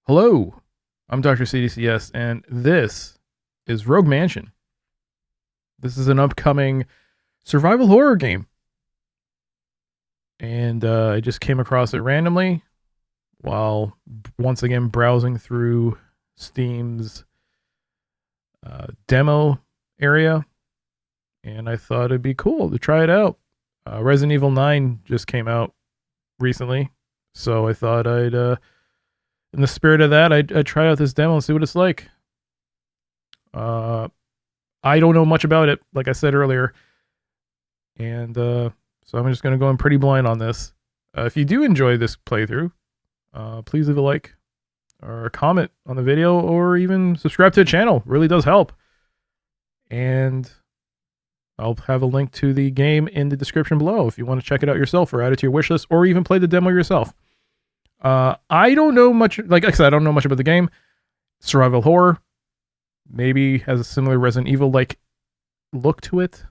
Hello, I'm Dr. CDCS, and this is Rogue Mansion. This is an upcoming survival horror game. And I just came across it randomly while once again browsing through Steam's demo area. And I thought it'd be cool to try it out. Resident Evil 9 just came out recently. So I thought in the spirit of that, I'd try out this demo and see what it's like. I don't know much about it, like I said earlier, and so I'm just going to go in pretty blind on this. If you do enjoy this playthrough, please leave a like or a comment on the video, or even subscribe to the channel. It really does help. And I'll have a link to the game in the description below if you want to check it out yourself or add it to your wish list, or even play the demo yourself. I don't know much, like I said, I don't know much about the game. Survival horror, maybe has a similar Resident Evil-like look to it.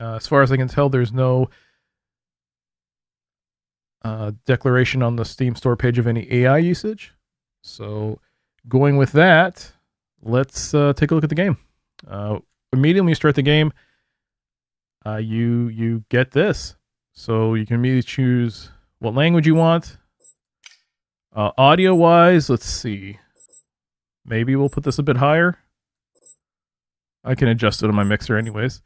As far as I can tell, there's no declaration on the Steam store page of any AI usage. So going with that, let's take a look at the game. Immediately when you start the game, you get this. So you can immediately choose what language you want. Audio-wise, let's see. Maybe we'll put this a bit higher. I can adjust it on my mixer anyways.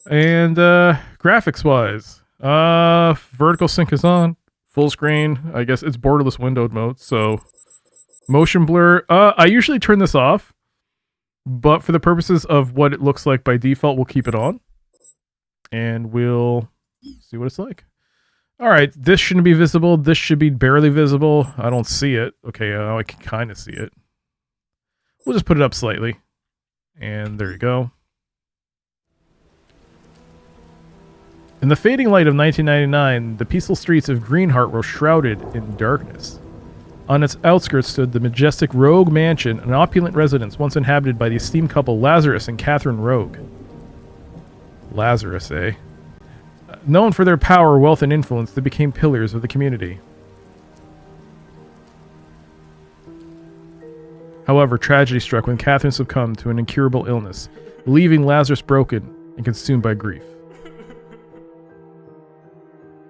And graphics-wise, vertical sync is on. Full screen. I guess it's borderless windowed mode, so motion blur. I usually turn this off, but for the purposes of what it looks like by default, we'll keep it on. And we'll see what it's like. Alright, this shouldn't be visible. This should be barely visible. I don't see it. Okay, I can kind of see it. We'll just put it up slightly. And there you go. In the fading light of 1999, the peaceful streets of Greenheart were shrouded in darkness. On its outskirts stood the majestic Rogue Mansion, an opulent residence once inhabited by the esteemed couple Lazarus and Catherine Rogue. Lazarus, eh? Known for their power, wealth, and influence, they became pillars of the community. However, tragedy struck when Catherine succumbed to an incurable illness, leaving Lazarus broken and consumed by grief.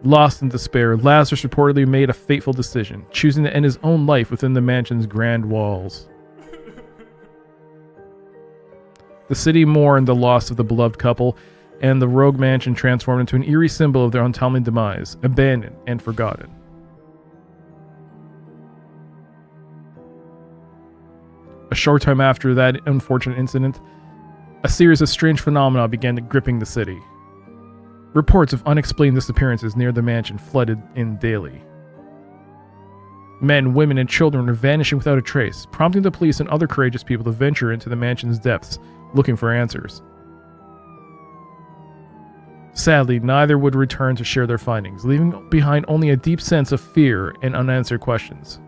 Lost in despair, Lazarus reportedly made a fateful decision, choosing to end his own life within the mansion's grand walls. The city mourned the loss of the beloved couple, and the Rogue Mansion transformed into an eerie symbol of their untimely demise, abandoned and forgotten. A short time after that unfortunate incident, a series of strange phenomena began gripping the city. Reports of unexplained disappearances near the mansion flooded in daily. Men, women, and children were vanishing without a trace, prompting the police and other courageous people to venture into the mansion's depths, looking for answers. Sadly, neither would return to share their findings, leaving behind only a deep sense of fear and unanswered questions.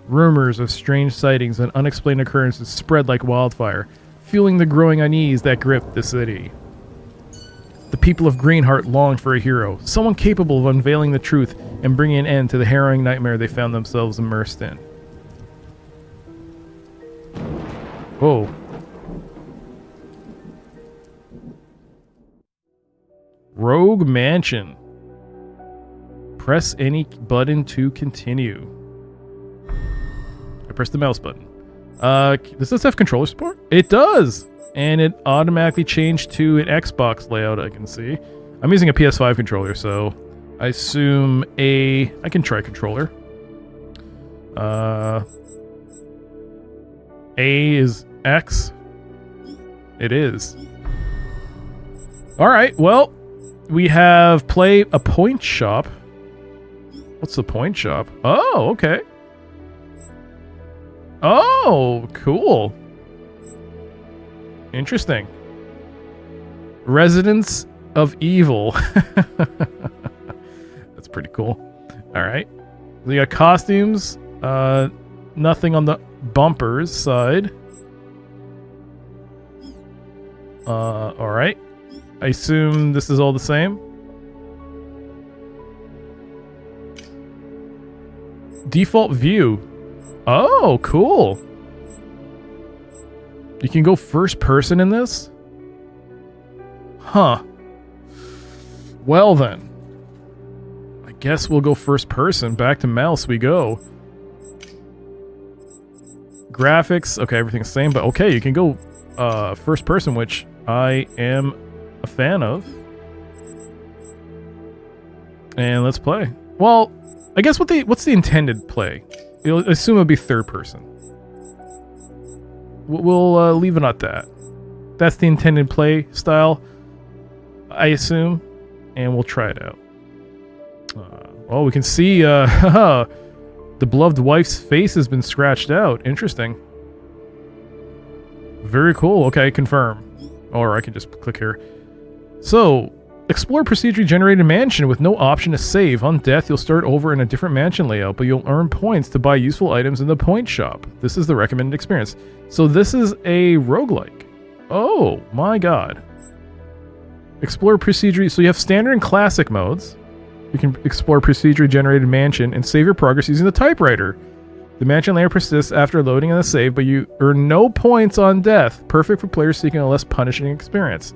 Rumors of strange sightings and unexplained occurrences spread like wildfire, fueling the growing unease that gripped the city. The people of Greenheart longed for a hero, someone capable of unveiling the truth and bringing an end to the harrowing nightmare they found themselves immersed in. Whoa. Rogue Mansion. Press any button to continue. I pressed the mouse button. Does this have controller support? It does! And it automatically changed to an Xbox layout, I can see. I'm using a PS5 controller, so I assume I can try controller. A is X. It is. Alright, well, we have play a point shop. What's the point shop? Oh, okay. Oh, cool. Interesting. Residents of Evil. That's pretty cool. Alright. We got costumes. Nothing on the bumpers side. Alright. I assume this is all the same. Default view. Oh, cool. You can go first person in this? Huh. Well then. I guess we'll go first person. Back to mouse we go. Graphics. Okay, everything's the same, but okay, you can go first person, which I am a fan of. And let's play. Well, I guess what's the intended play? You'll assume it'll be third person. We'll leave it at that. That's the intended play style, I assume, and we'll try it out. Well, we can see the beloved wife's face has been scratched out. Interesting. Very cool. Okay, confirm. Or I can just click here. So, explore procedurally generated mansion with no option to save. On death, you'll start over in a different mansion layout, but you'll earn points to buy useful items in the point shop. This is the recommended experience. So this is a roguelike. Oh my god. Explore procedurally. So you have standard and classic modes. You can explore procedurally generated mansion and save your progress using the typewriter. The mansion layer persists after loading in the save, but you earn no points on death. Perfect for players seeking a less punishing experience.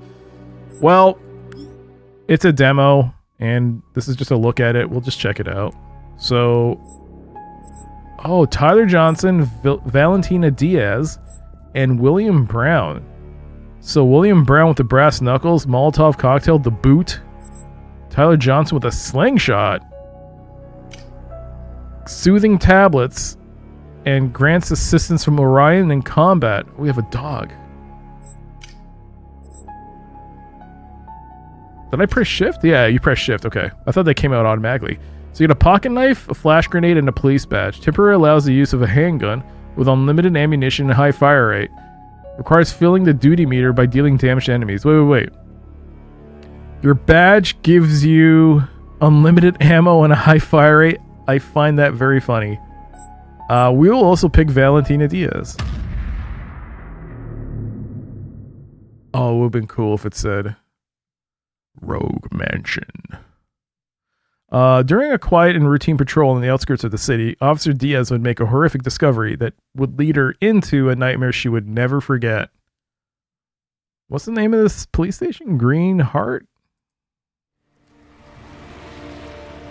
Well, it's a demo, and this is just a look at it. We'll just check it out. So, oh, Tyler Johnson, Valentina Diaz, and William Brown. So William Brown with the brass knuckles, Molotov cocktail, the boot. Tyler Johnson with a slingshot. Soothing tablets, and grants assistance from Orion in combat. We have a dog. Did I press shift? Yeah, you press shift. Okay. I thought they came out automatically. So you get a pocket knife, a flash grenade, and a police badge. Temporary allows the use of a handgun with unlimited ammunition and high fire rate. Requires filling the duty meter by dealing damage to enemies. Wait. Your badge gives you unlimited ammo and a high fire rate. I find that very funny. We will also pick Valentina Diaz. Oh, it would have been cool if it said Rogue Mansion. During a quiet and routine patrol on the outskirts of the city, Officer Diaz would make a horrific discovery that would lead her into a nightmare she would never forget. What's the name of this police station? Green Heart?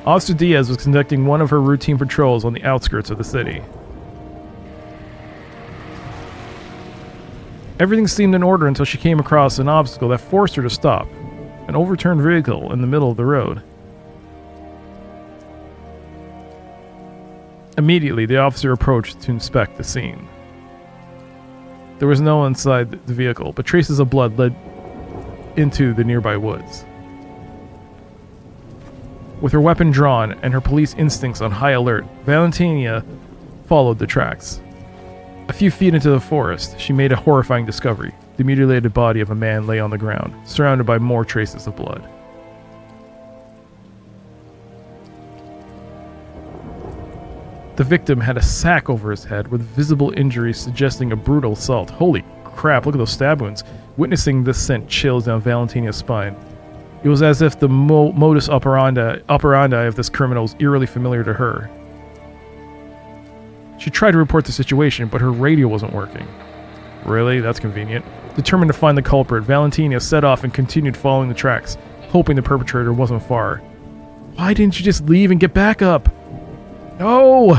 Officer Diaz was conducting one of her routine patrols on the outskirts of the city. Everything seemed in order until she came across an obstacle that forced her to stop. An overturned vehicle in the middle of the road. Immediately, the officer approached to inspect the scene. There was no one inside the vehicle, but traces of blood led into the nearby woods. With her weapon drawn and her police instincts on high alert, Valentina followed the tracks. A few feet into the forest, she made a horrifying discovery. The mutilated body of a man lay on the ground, surrounded by more traces of blood. The victim had a sack over his head with visible injuries suggesting a brutal assault. Holy crap, look at those stab wounds. Witnessing this sent chills down Valentina's spine. It was as if the modus operandi of this criminal was eerily familiar to her. She tried to report the situation, but her radio wasn't working. Really? That's convenient. Determined to find the culprit, Valentina set off and continued following the tracks, hoping the perpetrator wasn't far. Why didn't you just leave and get back up? No!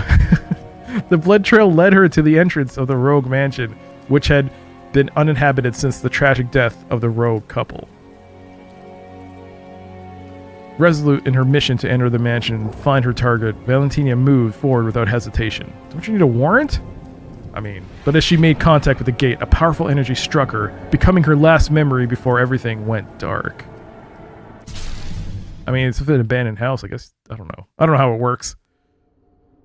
The blood trail led her to the entrance of the Rogue Mansion, which had been uninhabited since the tragic death of the Rogue couple. Resolute in her mission to enter the mansion and find her target, Valentina moved forward without hesitation. Don't you need a warrant? But as she made contact with the gate, a powerful energy struck her, becoming her last memory before everything went dark. It's an abandoned house, I guess. I don't know. I don't know how it works.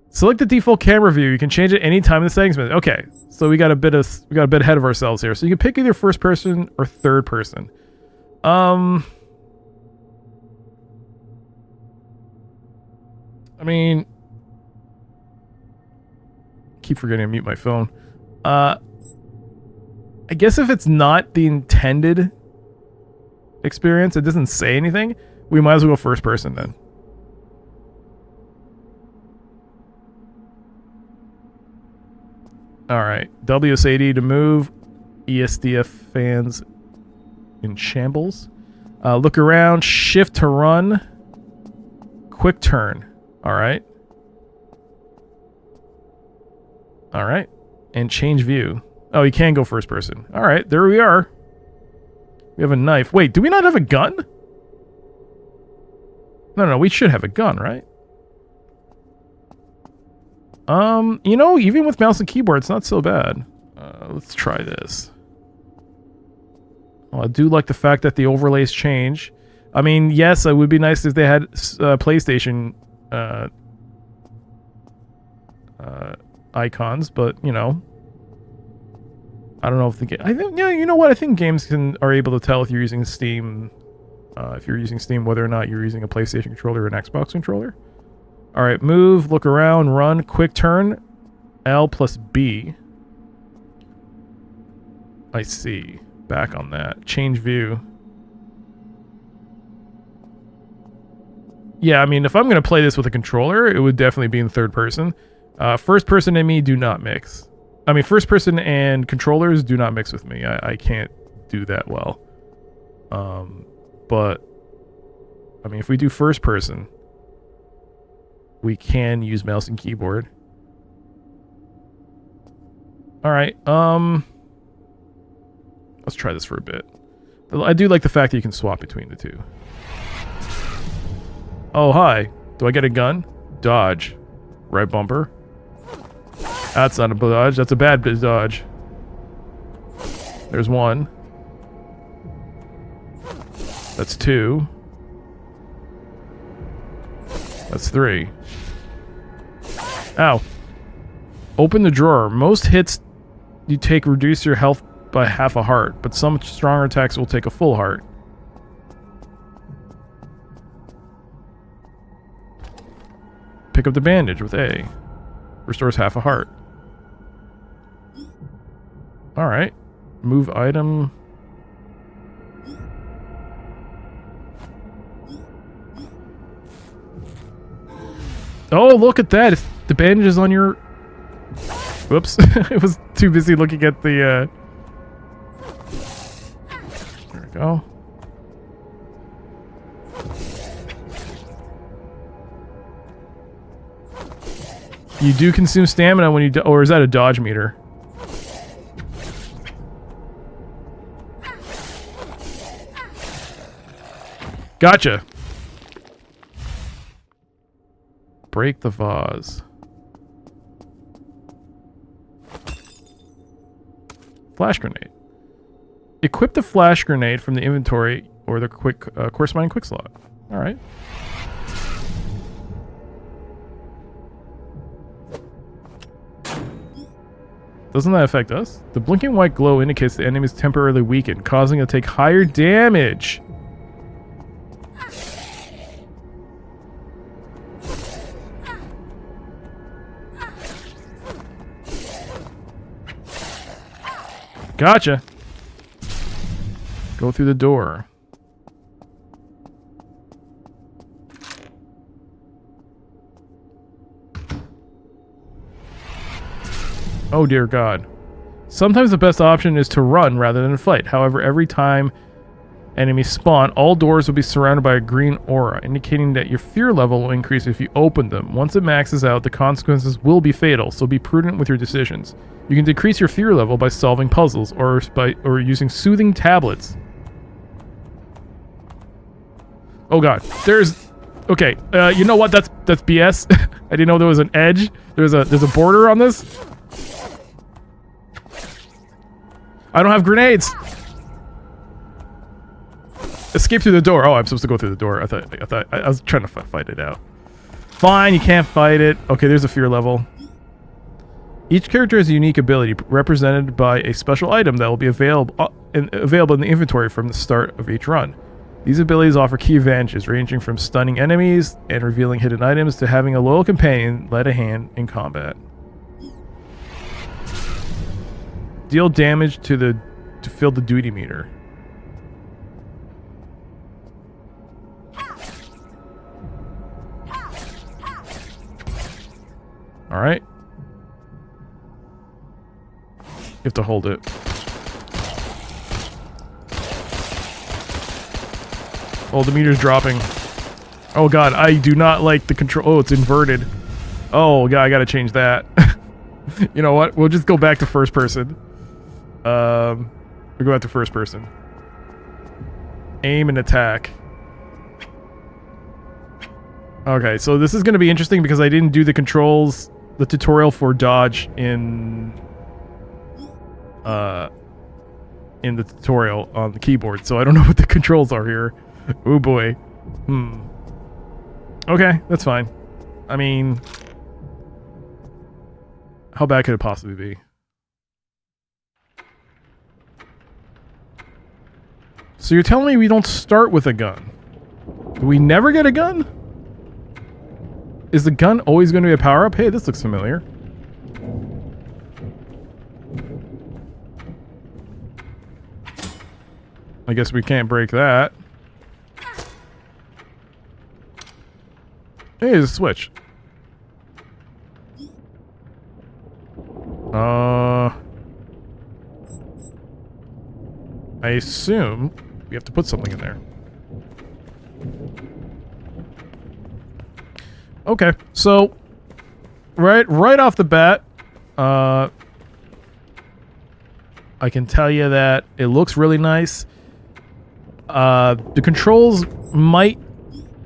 Select the default camera view. You can change it anytime in the settings menu. Okay, so we got a bit ahead of ourselves here. So you can pick either first person or third person. Keep forgetting to mute my phone. I guess if it's not the intended experience, it doesn't say anything, we might as well go first person then. Alright. WSAD to move. ESDF fans in shambles. Look around. Shift to run. Quick turn. Alright. Alright. And change view. Oh, you can go first person. Alright, there we are. We have a knife. Wait, do we not have a gun? No, we should have a gun, right? You know, even with mouse and keyboard, it's not so bad. Let's try this. Well, I do like the fact that the overlays change. I mean, yes, it would be nice if they had PlayStation icons, but you know, I don't know if the game. I think you know what? I think games are able to tell if you're using Steam, whether or not you're using a PlayStation controller or an Xbox controller. All right, move, look around, run, quick turn, L plus B. I see. Back on that. Change view. Yeah, I mean, if I'm going to play this with a controller, it would definitely be in third person. First person and me do not mix. I mean, first person and controllers do not mix with me. I can't do that well. But, I mean, if we do first person, we can use mouse and keyboard. Alright, let's try this for a bit. I do like the fact that you can swap between the two. Oh, hi. Do I get a gun? Dodge. Right bumper. That's not a dodge. That's a bad dodge. There's one. That's two. That's three. Ow. Open the drawer. Most hits you take reduce your health by half a heart, but some stronger attacks will take a full heart. Pick up the bandage with A. Restores half a heart. Alright. Move item. Oh, look at that! It's, the bandage is on your... Whoops. I was too busy looking at the, There we go. You do consume stamina when you... or is that a dodge meter? Gotcha! Break the vase. Flash grenade. Equip the flash grenade from the inventory or the corresponding quick slot. Alright. Doesn't that affect us? The blinking white glow indicates the enemy is temporarily weakened, causing it to take higher damage. Gotcha. Go through the door. Oh dear God. Sometimes the best option is to run rather than fight. However, every time enemies spawn, all doors will be surrounded by a green aura, indicating that your fear level will increase if you open them. Once it maxes out, the consequences will be fatal, so be prudent with your decisions. You can decrease your fear level by solving puzzles or using soothing tablets. Oh God, there's... Okay, you know what? That's BS. I didn't know there was an edge. There's a border on this. I don't have grenades. Escape through the door. Oh, I'm supposed to go through the door. I was trying to fight it out. Fine, you can't fight it. Okay, there's a fear level. Each character has a unique ability represented by a special item that will be available in the inventory from the start of each run. These abilities offer key advantages, ranging from stunning enemies and revealing hidden items to having a loyal companion lend a hand in combat. Deal damage to fill the duty meter. All right. have to hold it. Oh, the meter's dropping. Oh god, I do not like the control. Oh, it's inverted. Oh god, I gotta change that. You know what? We'll just go back to first person. We'll go back to first person. Aim and attack. Okay, so this is gonna be interesting because I didn't do the controls, the tutorial for dodge in the tutorial on the keyboard, so I don't know what the controls are here. Oh boy. Okay, that's fine. I mean, how bad could it possibly be? So you're telling me we don't start with a gun? Do we never get a gun? Is the gun always going to be a power-up? Hey, this looks familiar. I guess we can't break that. Hey, there's a switch. I assume we have to put something in there. Okay, so right off the bat, I can tell you that it looks really nice. The controls might,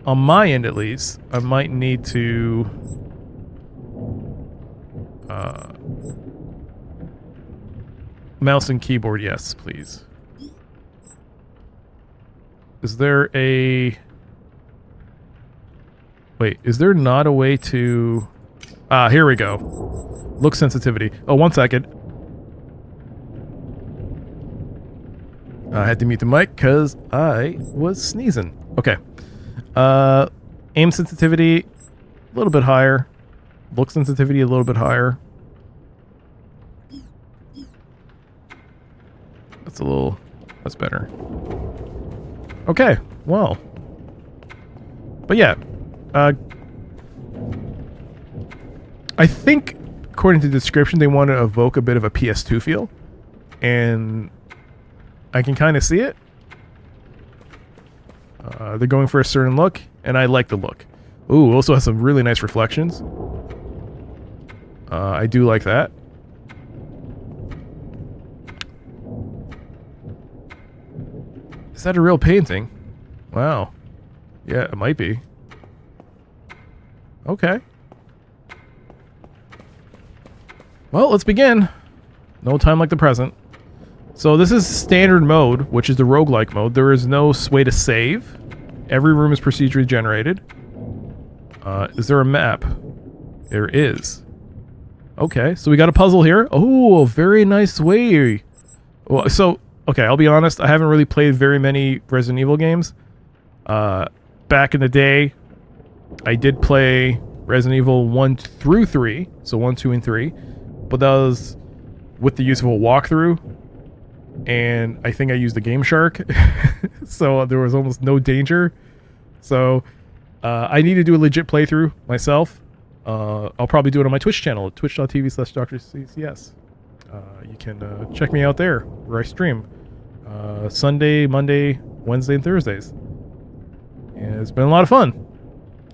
on my end at least, I might need to mouse and keyboard, yes, please. Is there a... Wait, is there not a way to... Ah, here we go. Look sensitivity. Oh, 1 second. I had to mute the mic because I was sneezing. Okay. Aim sensitivity, a little bit higher. Look sensitivity, a little bit higher. That's a little... That's better. Okay, well. But yeah. I think, according to the description, they want to evoke a bit of a PS2 feel. And I can kind of see it. They're going for a certain look, and I like the look. Ooh, also has some really nice reflections. I do like that. Is that a real painting? Wow. Yeah, it might be. Okay. Well, let's begin. No time like the present. So this is standard mode, which is the roguelike mode. There is no way to save. Every room is procedurally generated. Is there a map? There is. Okay, so we got a puzzle here. Oh, very nice way. Well, so, okay, I'll be honest. I haven't really played very many Resident Evil games. Back in the day, I did play Resident Evil 1 through 3. So 1, 2, and 3. But that was with the use of a walkthrough. And I think I used the Game Shark. So there was almost no danger. So I need to do a legit playthrough myself. I'll probably do it on my Twitch channel, twitch.tv/DrCCS. You can check me out there where I stream Sunday, Monday, Wednesday, and Thursdays. And it's been a lot of fun.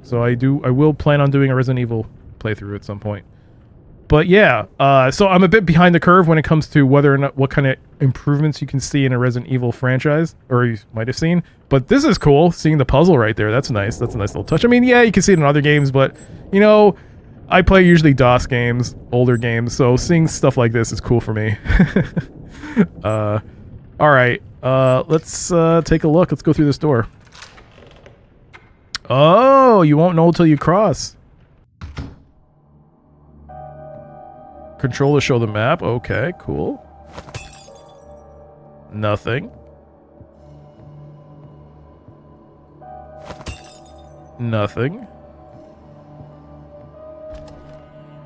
So I will plan on doing a Resident Evil playthrough at some point. But yeah, so I'm a bit behind the curve when it comes to whether or not what kind of improvements you can see in a Resident Evil franchise, or you might have seen. But this is cool, seeing the puzzle right there. That's nice. That's a nice little touch. I mean, yeah, you can see it in other games, but you know, I play usually DOS games, older games, so seeing stuff like this is cool for me. All right, let's take a look. Let's go through this door. Oh, you won't know until you cross. Control to show the map. Okay, cool. Nothing. Nothing.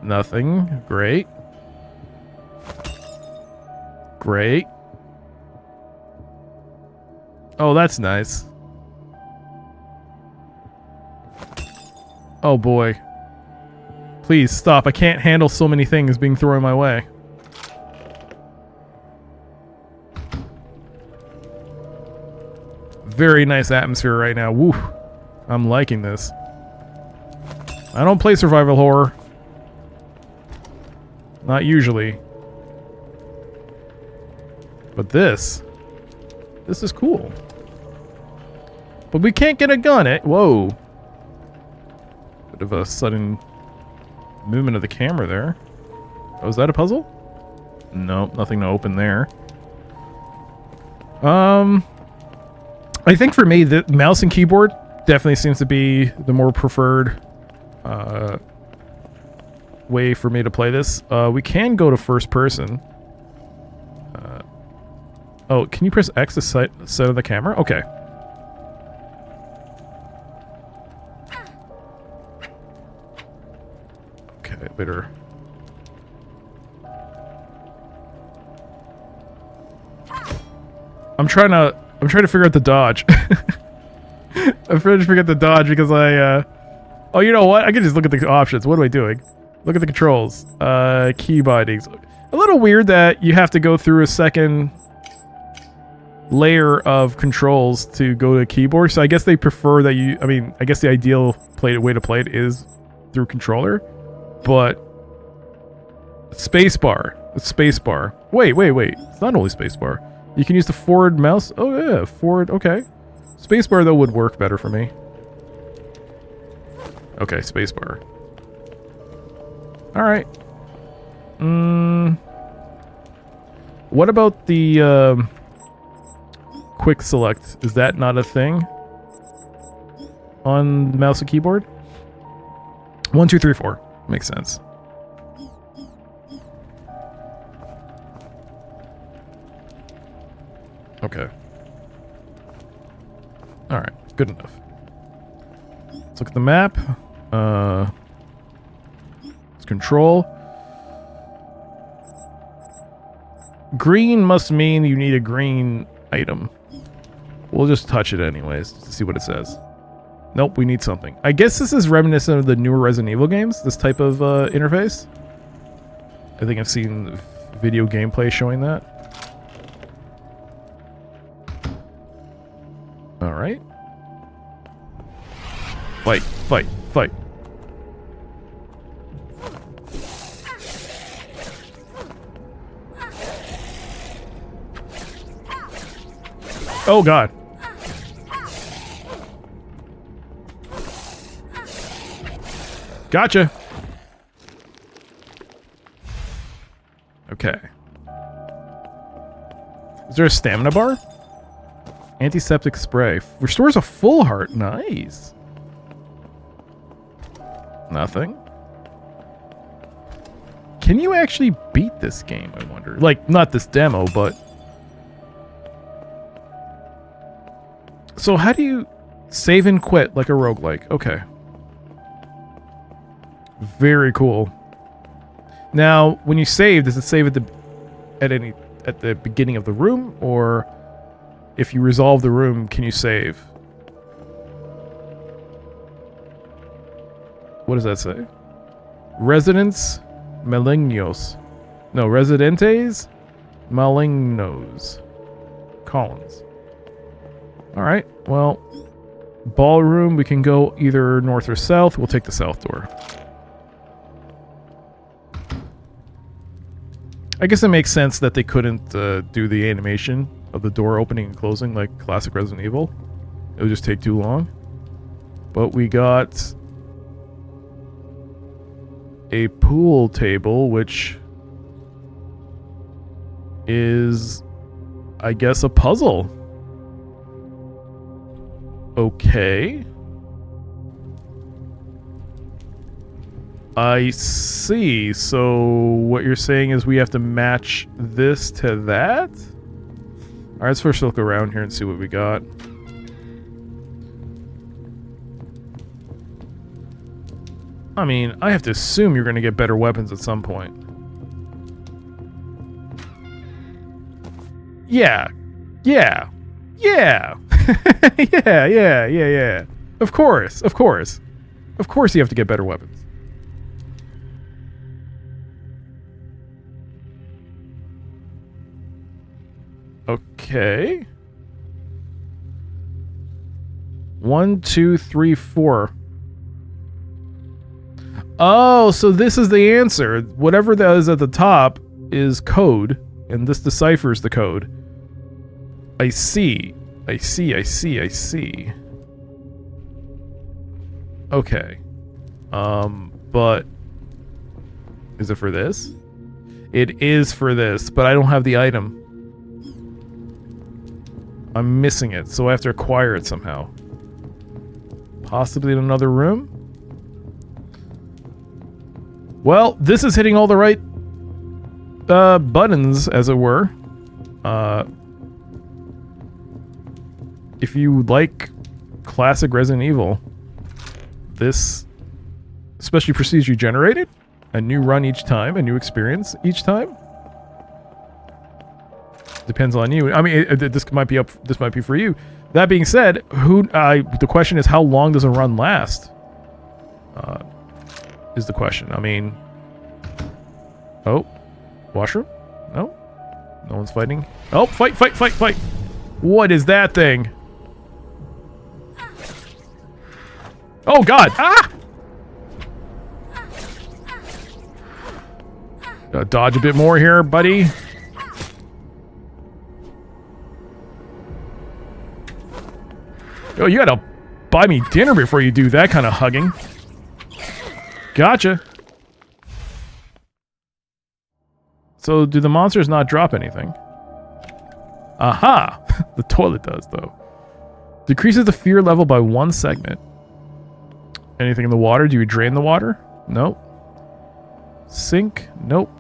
Nothing. Great. Great. Oh, that's nice. Oh boy. Please stop. I can't handle so many things being thrown my way. very nice atmosphere right now. Woo. I'm liking this. I don't play survival horror. Not usually. But this is cool. But we can't get a gun. Whoa. Bit of a sudden movement of the camera there. Oh, is that a puzzle? No, nothing to open there. I think for me, the mouse and keyboard definitely seems to be the more preferred way for me to play this. We can go to first person. Oh, can you press X to set the camera? Okay. Okay, better. I'm trying to figure out the dodge. I'm trying to figure out the dodge because oh, you know what? I can just look at the options. What am I doing? Look at the controls. Key bindings. A little weird that you have to go through a second layer of controls to go to a keyboard. So I guess they prefer that you... I mean, I guess the ideal way to play it is through controller. But... Spacebar. It's spacebar. Wait. It's not only spacebar. You can use the forward mouse. Oh, yeah. Forward. Okay. Spacebar, though, would work better for me. Okay, spacebar. Alright. What about the quick select? Is that not a thing on mouse and keyboard? 1, 2, 3, 4. Makes sense. Okay. Alright, good enough. Let's look at the map. Let's control. Green must mean you need a green item. We'll just touch it anyways, to see what it says. Nope, we need something. I guess this is reminiscent of the newer Resident Evil games, this type of interface. I think I've seen video gameplay showing that. Alright. Fight, fight, fight. Oh god. Gotcha. Okay. Is there a stamina bar? Antiseptic spray. Restores a full heart. Nice. Nothing. Can you actually beat this game, I wonder? Like, not this demo, but... So how do you save and quit like a roguelike? Okay. Very cool. Now, when you save, does it save at the beginning of the room, or if you resolve the room, can you save? What does that say? Residents malignos. No, residentes malignos. Collins. Alright, well, ballroom, we can go either north or south. We'll take the south door. I guess it makes sense that they couldn't do the animation of the door opening and closing like classic Resident Evil. It would just take too long. But we got a pool table, which is, I guess, a puzzle. Okay. I see. So what you're saying is we have to match this to that? Alright, let's first look around here and see what we got. I mean, I have to assume you're going to get better weapons at some point. Yeah. Yeah. Yeah. Yeah. Of course. Of course you have to get better weapons. Okay. 1, 2, 3, 4. Oh, so this is the answer. Whatever that is at the top is code, and this deciphers the code. I see. I see. Okay. But is it for this? It is for this, but I don't have the item. I'm missing it, so I have to acquire it somehow. Possibly in another room? Well, this is hitting all the right buttons, as it were. If you like classic Resident Evil, this, especially procedure generated, a new run each time, a new experience each time. Depends on you. I mean, this might be this might be for you. That being said, the question is, how long does a run last? Is the question. I mean, oh, washroom? No, no one's fighting. Oh, fight! What is that thing? Oh God! Ah! Dodge a bit more here, buddy. Oh, you gotta buy me dinner before you do that kind of hugging. Gotcha. So, do the monsters not drop anything? Aha! The toilet does, though. Decreases the fear level by 1 segment. Anything in the water? Do you drain the water? Nope. Sink? Nope.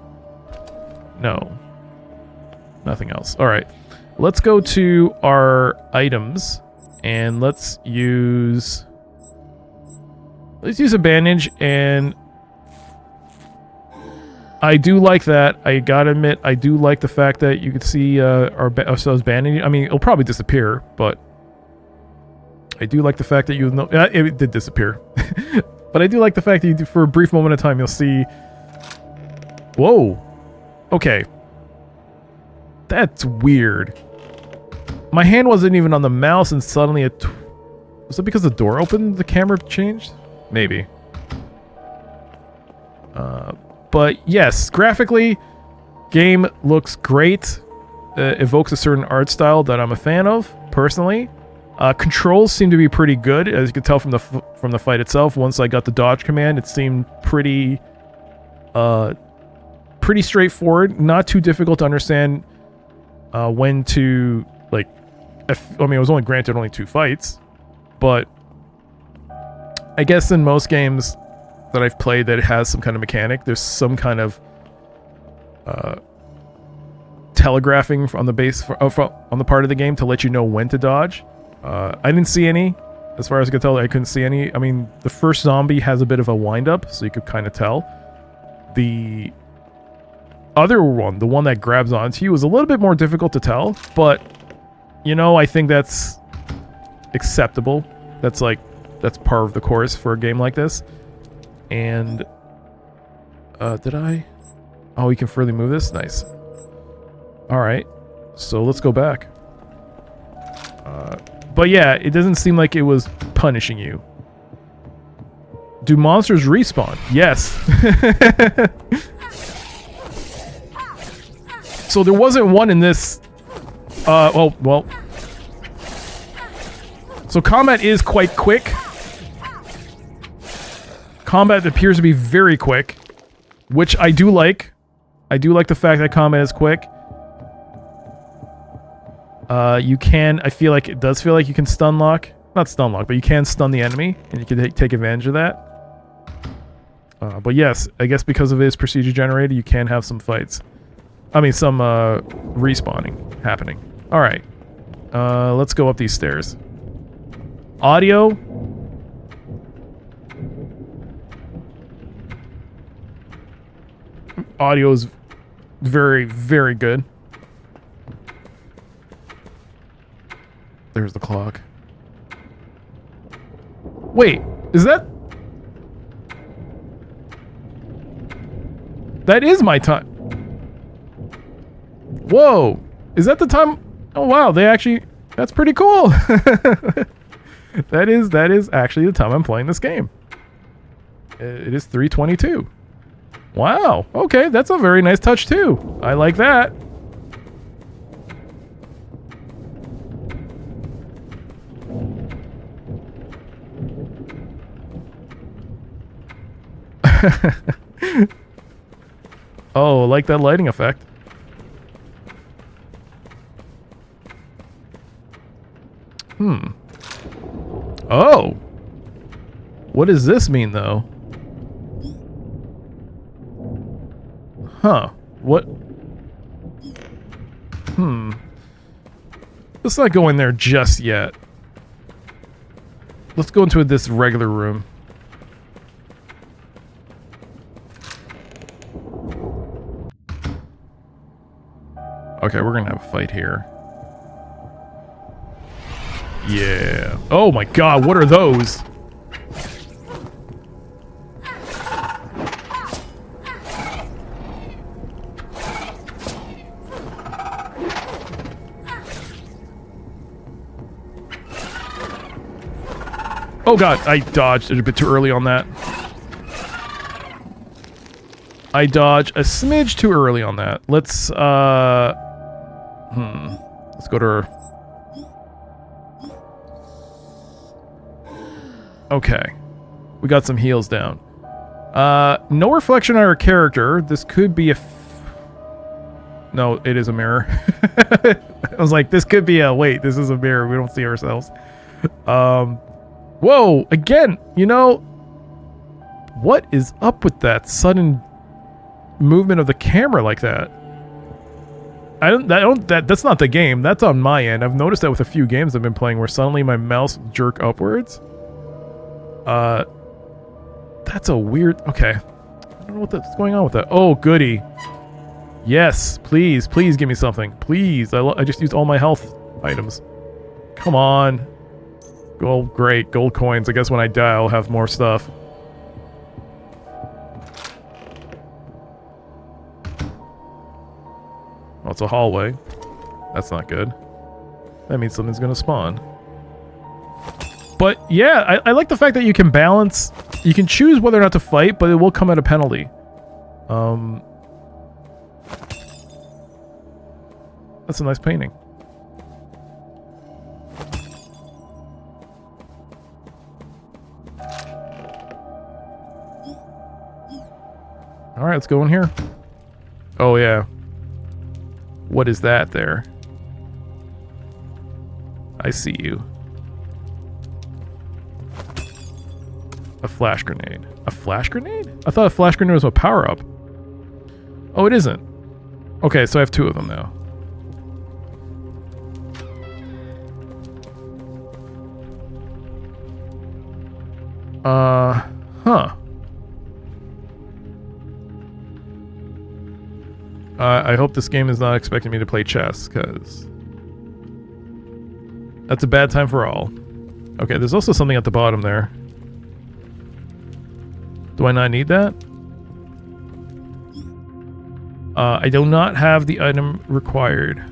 No. Nothing else. Alright. Let's go to our items. And let's use a bandage, and I do like that. I gotta admit, I do like the fact that you can see ourselves bandaging. I mean, it'll probably disappear, but I do like the fact that you know it did disappear. But I do like the fact that for a brief moment of time, you'll see. Whoa. Okay. That's weird. My hand wasn't even on the mouse, and suddenly it... Was it because the door opened, the camera changed? Maybe. But yes, graphically, game looks great. Evokes a certain art style that I'm a fan of, personally. Controls seem to be pretty good, as you can tell from the fight itself. Once I got the dodge command, it seemed pretty straightforward. Not too difficult to understand when to, like... I mean, I was only granted only 2 fights, but I guess in most games that I've played that has some kind of mechanic, there's some kind of telegraphing on the base on the part of the game to let you know when to dodge. I didn't see any, as far as I could tell. I couldn't see any. I mean, the first zombie has a bit of a wind-up, so you could kind of tell. The other one, the one that grabs onto you, was a little bit more difficult to tell, but you know, I think that's acceptable. That's par of the course for a game like this. And did I? Oh, you can further move this? Nice. Alright. So let's go back. But yeah, it doesn't seem like it was punishing you. Do monsters respawn? Yes. So there wasn't one in this... well. So combat is quite quick. Combat appears to be very quick, which I do like. I do like the fact that combat is quick. You can, I feel like it does feel like you can stun lock. Not stun lock, but you can stun the enemy, and you can take advantage of that. But yes, I guess because of it is procedure generated, you can have some fights. I mean, some respawning happening. Alright. Let's go up these stairs. Audio. Audio is very, very good. There's the clock. Wait, is that... That is my time. Whoa. Is that the time? Oh, wow. They actually... That's pretty cool. That is actually the time I'm playing this game. It is 3:22. Wow. Okay, that's a very nice touch too. I like that. Oh, like that lighting effect. Oh. What does this mean, though? Huh. What? Let's not go in there just yet. Let's go into this regular room. Okay, we're gonna have a fight here. Yeah. Oh my god, what are those? Oh god, I dodged a bit too early on that. I dodged a smidge too early on that. Let's, let's go to her. Okay. We got some heals down. No reflection on our character. This could be a... No, it is a mirror. I was like, this could be a... Wait, this is a mirror. We don't see ourselves. Whoa! Again, you know... What is up with that sudden movement of the camera like that? That's not the game. That's on my end. I've noticed that with a few games I've been playing where suddenly my mouse will jerk upwards. That's a weird... Okay. I don't know what's going on with that. Oh, goody. Yes, please give me something. Please. I just used all my health items. Come on. Gold, great. Gold coins. I guess when I die I'll have more stuff. Oh, it's a hallway. That's not good. That means something's gonna spawn. But yeah, I like the fact that you can balance... You can choose whether or not to fight, but it will come at a penalty. That's a nice painting. Alright, let's go in here. Oh yeah. What is that there? I see you. A flash grenade. A flash grenade? I thought a flash grenade was a power-up. Oh, it isn't. Okay, so I have two of them now. Huh. I hope this game is not expecting me to play chess, because that's a bad time for all. Okay, there's also something at the bottom there. Do I not need that? I do not have the item required.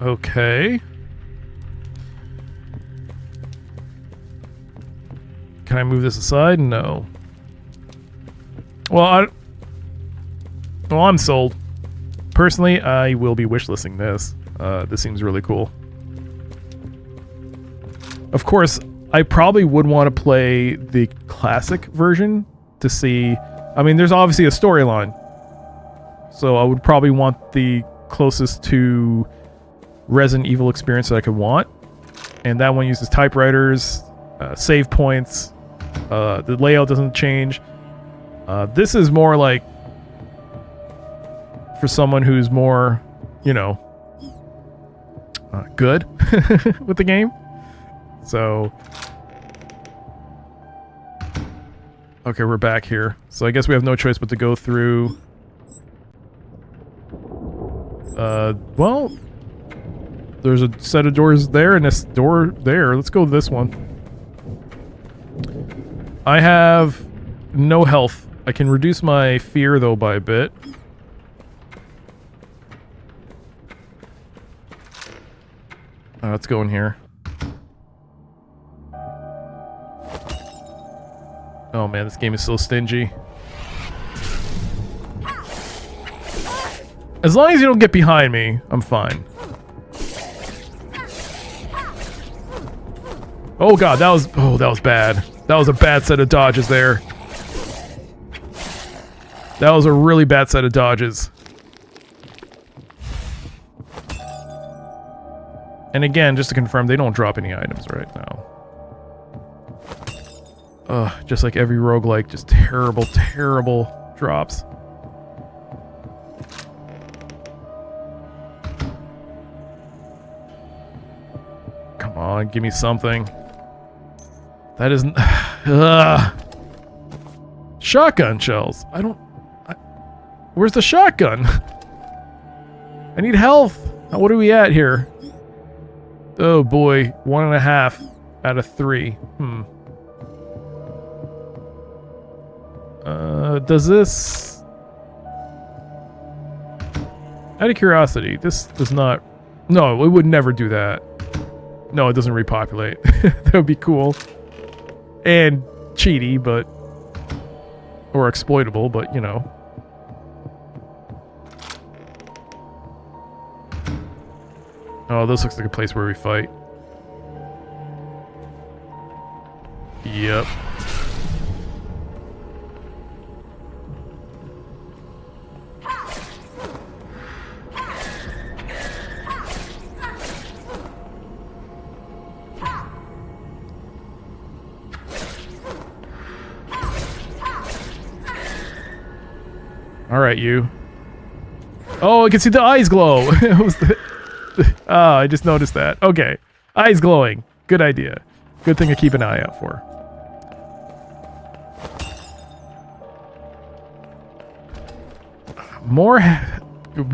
Okay. Can I move this aside? No. Well, I'm sold. Personally, I will be wishlisting this. This seems really cool. Of course, I probably would want to play the classic version to see... I mean, there's obviously a storyline. So I would probably want the closest to Resident Evil experience that I could want. And that one uses typewriters, save points. The layout doesn't change. This is more like for someone who's more, you know, good with the game. So, okay, we're back here. So I guess we have no choice but to go through. Well, there's a set of doors there and this door there. Let's go to this one. I have no health. I can reduce my fear though by a bit. Let's go in here. Oh man, this game is so stingy. As long as you don't get behind me, I'm fine. Oh god, that was bad. That was a bad set of dodges there. That was a really bad set of dodges. And again, just to confirm, they don't drop any items right now. Ugh, just like every roguelike, just terrible, terrible drops. Come on, give me something. That isn't... Shotgun shells. Where's the shotgun? I need health. What are we at here? Oh boy, 1.5 out of 3. Does this... Out of curiosity, this does not... No, it would never do that. No, it doesn't repopulate. That would be cool. And cheaty, but... Or exploitable, but you know. Oh, this looks like a place where we fight. Yep. Alright, you. Oh, I can see the eyes glow! Ah, I just noticed that. Okay. Eyes glowing. Good idea. Good thing to keep an eye out for. More...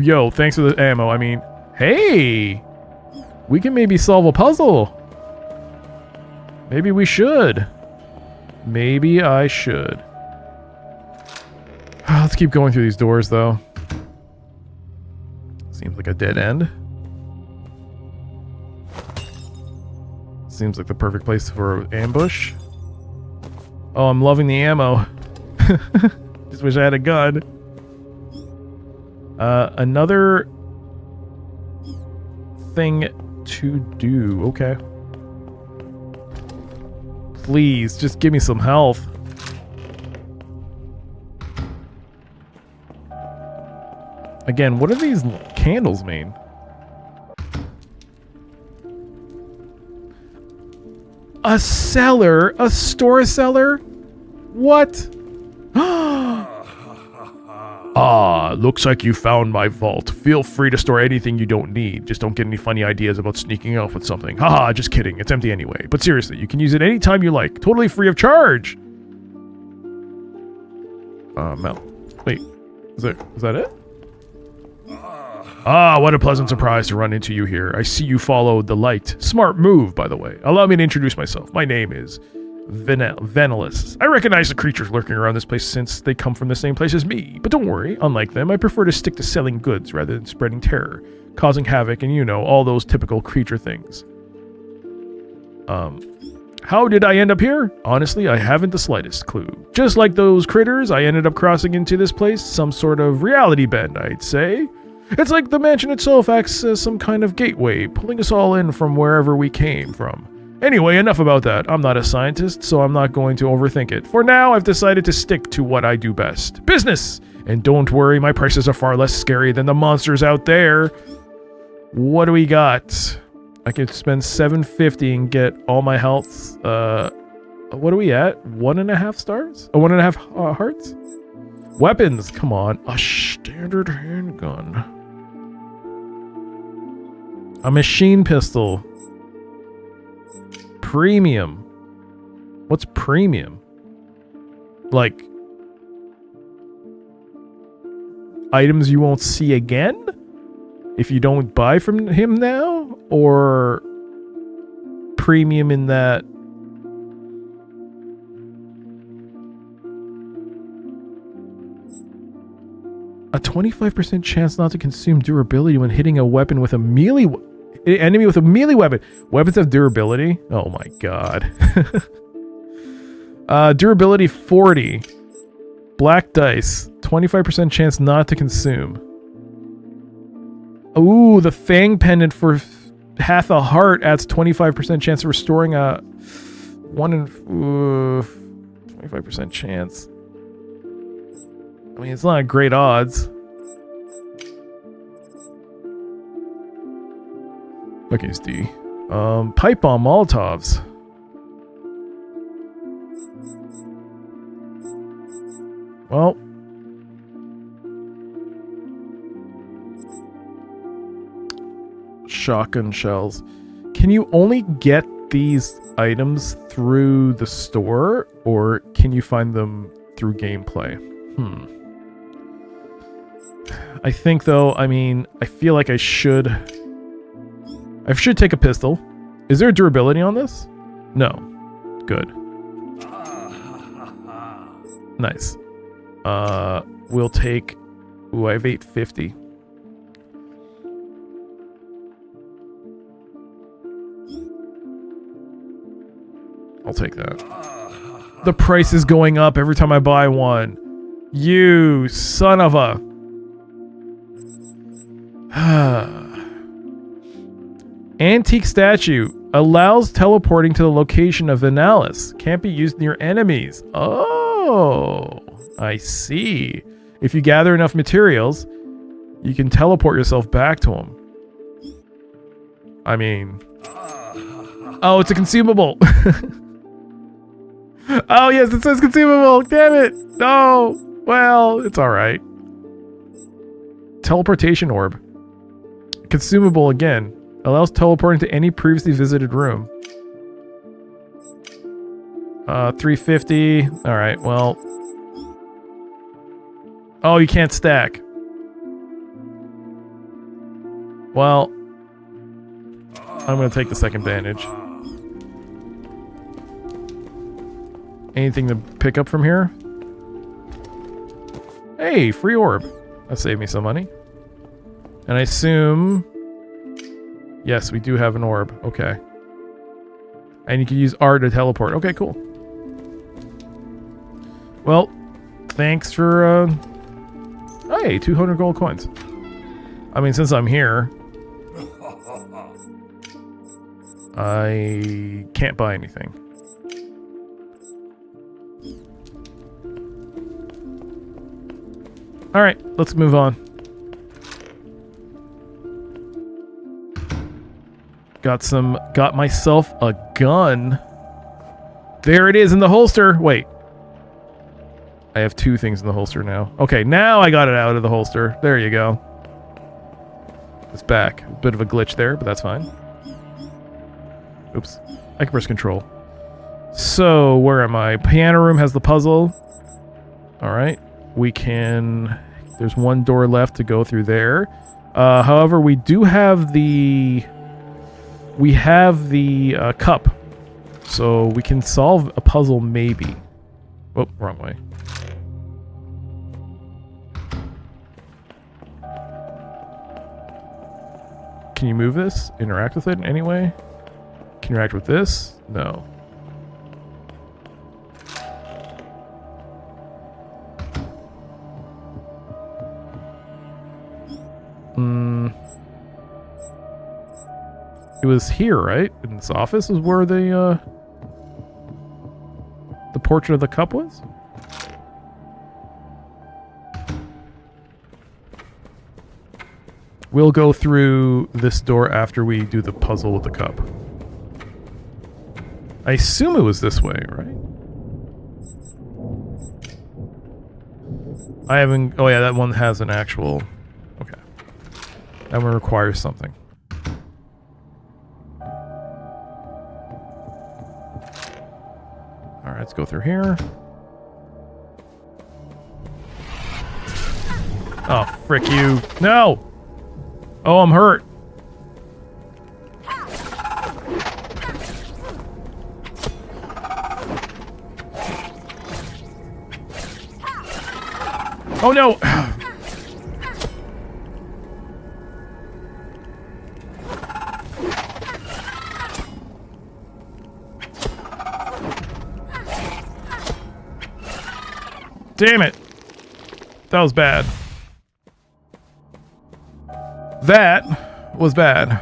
Yo, thanks for the ammo. I mean, hey! We can maybe solve a puzzle. Maybe we should. Maybe I should. Let's keep going through these doors, though. Seems like a dead end. Seems like the perfect place for an ambush. Oh, I'm loving the ammo. Just wish I had a gun. Another thing to do. Okay. Please, just give me some health. Again, what do these candles mean? A cellar? A store cellar? What? Ah, looks like you found my vault. Feel free to store anything you don't need. Just don't get any funny ideas about sneaking off with something. Haha, just kidding. It's empty anyway. But seriously, you can use it anytime you like. Totally free of charge. Mel. Wait. Is that it? Ah, what a pleasant surprise to run into you here. I see you followed the light. Smart move, by the way. Allow me to introduce myself. My name is Venelis. I recognize the creatures lurking around this place since they come from the same place as me. But don't worry, unlike them, I prefer to stick to selling goods rather than spreading terror, causing havoc, and you know, all those typical creature things. How did I end up here? Honestly, I haven't the slightest clue. Just like those critters, I ended up crossing into this place, some sort of reality bend, I'd say. It's like the mansion itself acts as some kind of gateway, pulling us all in from wherever we came from. Anyway, enough about that. I'm not a scientist, so I'm not going to overthink it. For now, I've decided to stick to what I do best. Business! And don't worry, my prices are far less scary than the monsters out there. What do we got? I could spend $750 and get all my health. What are we at? 1.5 stars? 1.5 hearts? Weapons, come on. A standard handgun. A machine pistol. Premium. What's premium? Like items you won't see again if you don't buy from him now? Or premium in that a 25% chance not to consume durability when hitting a weapon with a melee enemy with a melee weapon. Weapons have durability. Oh my god. Durability 40. Black dice. 25% chance not to consume. Ooh, the Fang Pendant for half a heart adds 25% chance of restoring a 25% chance. I mean, it's not great odds. Okay, it's D. Pipe bomb Molotovs. Well. Shotgun shells. Can you only get these items through the store, or can you find them through gameplay? I think, though, I mean, I feel like I should take a pistol. Is there durability on this? No. Good. Nice. We'll take... Ooh, I have 850. I'll take that. The price is going up every time I buy one. You son of a... Antique statue. Allows teleporting to the location of Vinalis. Can't be used near enemies. Oh, I see. If you gather enough materials, you can teleport yourself back to them. I mean... Oh, it's a consumable. Oh, yes, it says consumable. Damn it. No. Well, it's all right. Teleportation orb. Consumable again. Allows teleporting to any previously visited room. 350. All right, well. Oh, you can't stack. Well, I'm going to take the second bandage. Anything to pick up from here? Hey, free orb. That saved me some money. And I assume... Yes, we do have an orb. Okay. And you can use R to teleport. Okay, cool. Well, thanks for... Hey, 200 gold coins. I mean, since I'm here... I can't buy anything. Alright, let's move on. Got myself a gun. There it is in the holster. Wait. I have two things in the holster now. Okay, now I got it out of the holster. There you go. It's back. A bit of a glitch there, but that's fine. Oops. I can press control. So, where am I? Piano room has the puzzle. Alright. We can... There's one door left to go through there. However, we do have the... We have the cup. So we can solve a puzzle maybe. Oh, wrong way. Can you move this? Interact with it in any way? Can you interact with this? No. It was here, right? In this office is where the portrait of the cup was? We'll go through this door after we do the puzzle with the cup. I assume it was this way, right? I haven't... Oh yeah, that one has an actual... Okay. That one requires something. Alright, let's go through here. Oh, frick you. No! Oh, I'm hurt. Oh no! Damn it. That was bad. That was bad.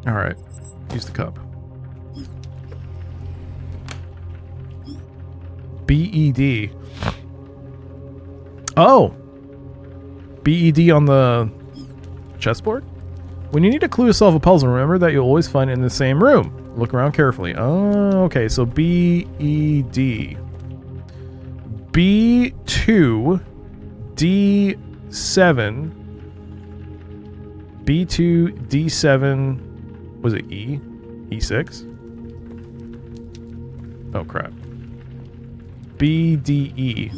All right. Use the cup. BED. Oh. BED on the chessboard? When you need a clue to solve a puzzle, remember that you'll always find it in the same room. Look around carefully. Oh, okay. So BED. B2 D7 B2 D7 was it E? E6? Oh crap. BDE.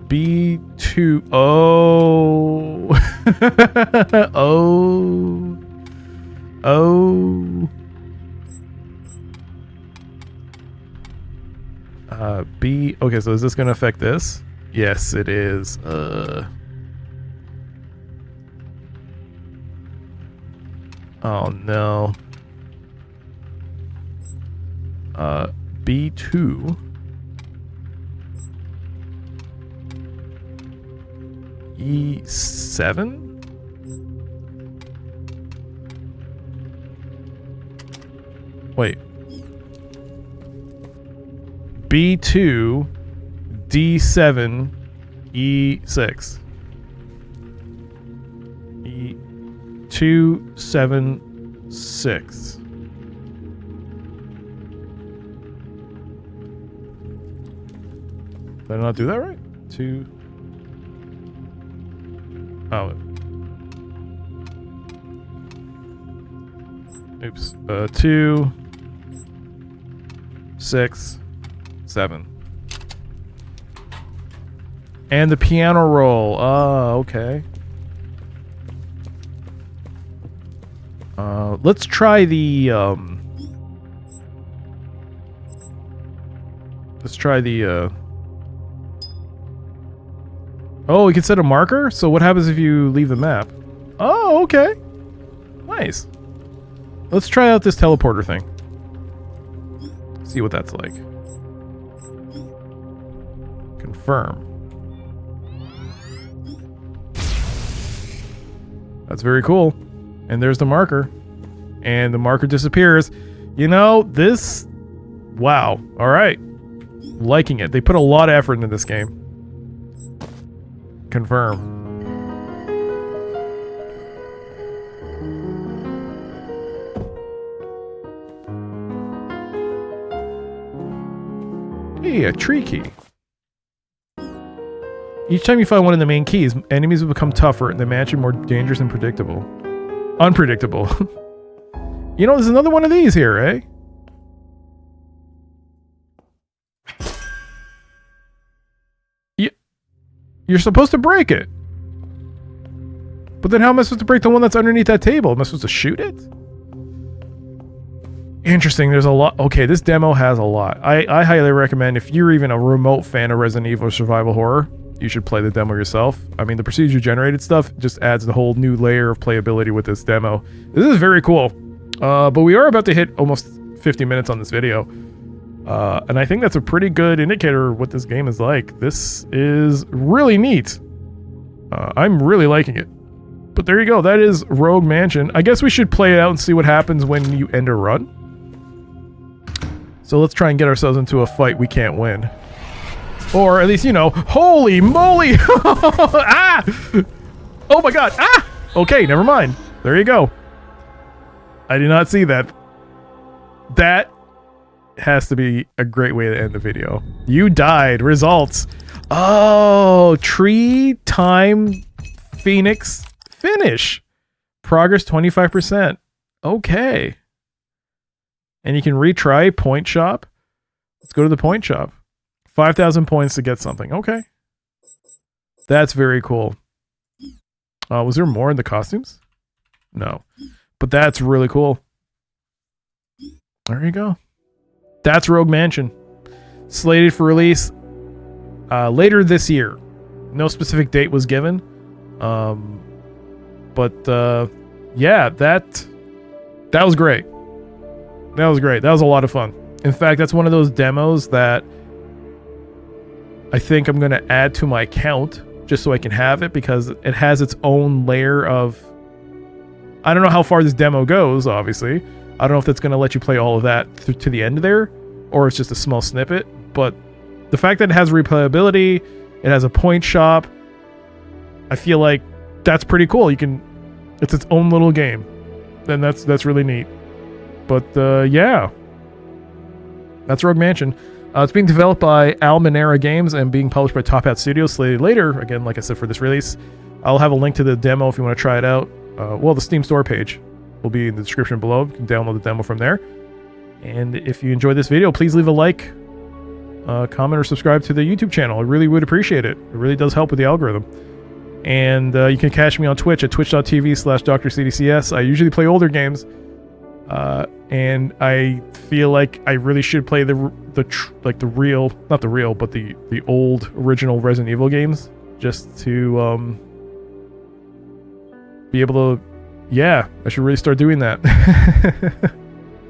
B2 oh oh B okay, so is this gonna affect this? Yes, it is. Oh no. B2 E7? Wait. B2 D7 E6. E276. Did I not do that right? 2. Oh. Oops. 2, 6, 7. And the piano roll. Oh, okay. Let's try the oh, we can set a marker? So what happens if you leave the map? Oh, okay. Nice. Let's try out this teleporter thing. See what that's like. Confirm. That's very cool. And there's the marker. And the marker disappears. You know, this... Wow. Alright. Liking it. They put a lot of effort into this game. Confirm. Hey, a tree key. Each time you find one of the main keys, enemies will become tougher and the mansion more dangerous and predictable. Unpredictable. You know, there's another one of these here, eh? You're supposed to break it. But then how am I supposed to break the one that's underneath that table? Am I supposed to shoot it? Interesting, there's a lot. Okay, this demo has a lot. I highly recommend, if you're even a remote fan of Resident Evil survival horror, you should play the demo yourself. I mean, the procedure-generated stuff just adds a whole new layer of playability with this demo. This is very cool. But we are about to hit almost 50 minutes on this video. And I think that's a pretty good indicator of what this game is like. This is really neat. I'm really liking it. But there you go. That is Rogue Mansion. I guess we should play it out and see what happens when you end a run. So let's try and get ourselves into a fight we can't win. Or at least, you know, holy moly! Ah! Oh my god! Ah! Okay, never mind. There you go. I did not see that. That has to be a great way to end the video. You died. Results. Oh, tree, time, Phoenix, finish. Progress 25%. Okay. And you can retry point shop. Let's go to the point shop. 5,000 points to get something. Okay. That's very cool. Was there more in the costumes? No. But that's really cool. There you go. That's Rogue Mansion. Slated for release later this year. No specific date was given. Yeah, that was great. That was great. That was a lot of fun. In fact, that's one of those demos that I think I'm going to add to my account just so I can have it, because it has its own layer of... I don't know how far this demo goes, obviously. I don't know if that's going to let you play all of that to the end there, or it's just a small snippet. But the fact that it has replayability, it has a point shop, I feel like that's pretty cool. It's its own little game, and that's really neat. But yeah, that's Rogue Mansion. It's being developed by Almenara Games and being published by Top Hat Studios. Slated later, again, like I said, for this release. I'll have a link to the demo if you want to try it out. Well, the Steam store page will be in the description below. You can download the demo from there. And if you enjoyed this video, please leave a like, comment, or subscribe to the YouTube channel. I really would appreciate it. It really does help with the algorithm. And you can catch me on Twitch at twitch.tv/DrCDCS. I usually play older games. And I feel like I really should play the old original Resident Evil games, just to be able to... Yeah, I should really start doing that.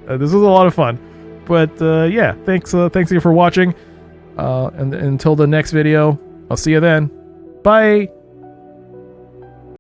This was a lot of fun. But yeah, thanks again for watching. And until the next video, I'll see you then. Bye!